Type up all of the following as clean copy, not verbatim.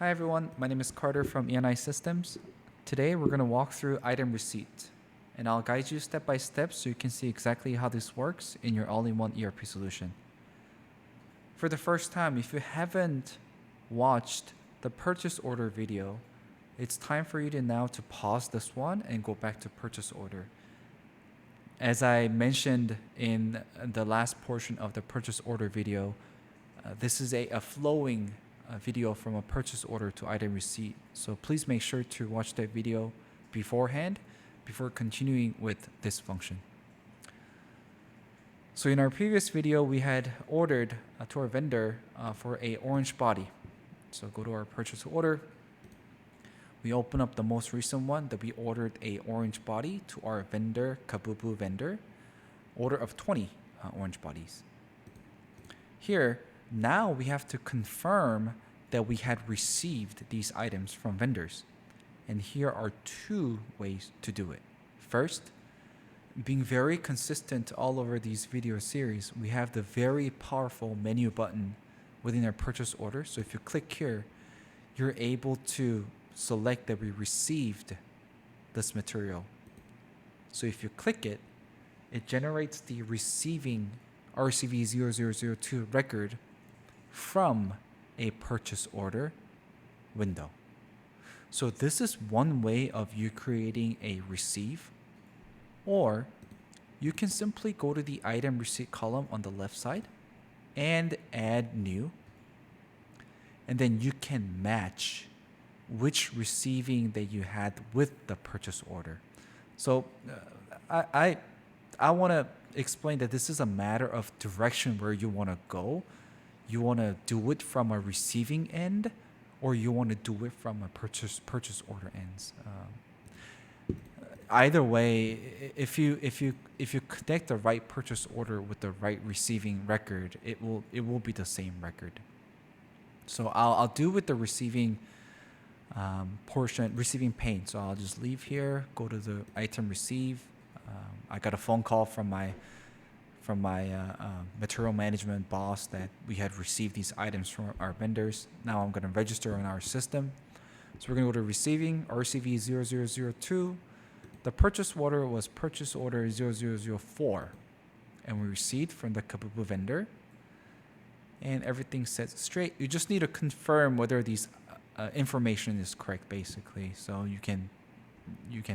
Hi everyone, my name is Carter from ENI Systems. Today we're going to walk through item receipt and I'll guide you step by step so you can see exactly how this works in your all-in-one ERP solution. For the first time, if you haven't watched the purchase order video, it's time for you to now to pause this one and go back to purchase order. As I mentioned in the last portion of the purchase order video, this is a flowing video from a purchase order to item receipt. So please make sure to watch that video beforehand before continuing with this function. So in our previous video, we had ordered to our vendor for a orange body. So go to our purchase order. We open up the most recent one that we ordered a orange body to our vendor, Kabubu vendor, order of 20 orange bodies. Here, now we have to confirm that we had received these items from vendors. And here are two ways to do it. First, being very consistent all over these video series, we have the very powerful menu button within our purchase order. So if you click here, you're able to select that we received this material. So if you click it, it generates the receiving RCV0002 record from a purchase order window. So this is one way of you creating a receive, or you can simply go to the item receipt column on the left side and add new, and then you can match which receiving that you had with the purchase order. So I want to explain that this is a matter of direction where you want to go. You want to do it from a receiving end, or you want to do it from a purchase order ends. Either way, if you connect the right purchase order with the right receiving record, it will be the same record. So I'll do with the receiving portion, receiving pane. So I'll just leave here, go to the item receive. I got a phone call from my material management boss that we had received these items from our vendors. Now I'm going to register on our system. So we're going to go to receiving RCV0002. The purchase order was purchase order 0004, and we received from the Kabubu vendor. And everything set straight. You just need to confirm whether these information is correct, basically. So you can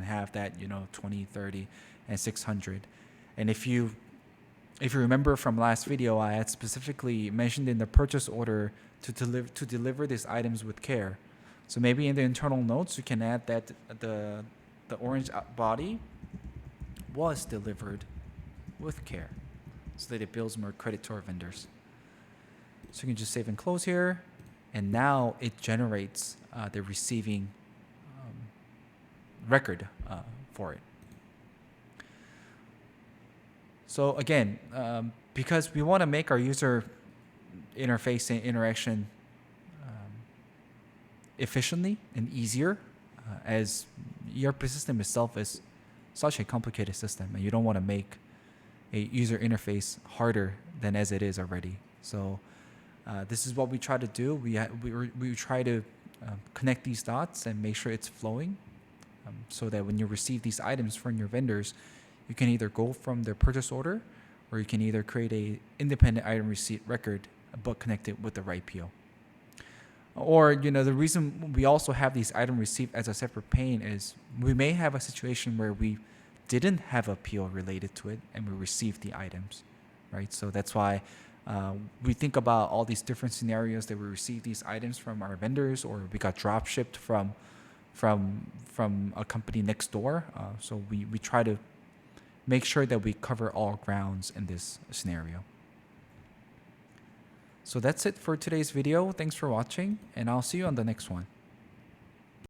have that 20, 30, and 600. And if you remember from last video, I had specifically mentioned in the purchase order to deliver these items with care. So maybe in the internal notes you can add that the orange body was delivered with care, so that it builds more credit to our vendors. So you can just save and close here, and now it generates the receiving record for it. So again, because we want to make our user interface and interaction efficiently and easier, as ERP system itself is such a complicated system, and you don't want to make a user interface harder than as it is already. So this is what we try to do. We try to connect these dots and make sure it's flowing, so that when you receive these items from your vendors, you can either go from their purchase order, or you can either create a independent item receipt record but connect it with the right PO. Or the reason we also have these item receipt as a separate pane is we may have a situation where we didn't have a PO related to it and we received the items, right? So that's why we think about all these different scenarios that we receive these items from our vendors, or we got drop shipped from a company next door. So we try to make sure that we cover all grounds in this scenario. So that's it for today's video. Thanks for watching, and I'll see you on the next one.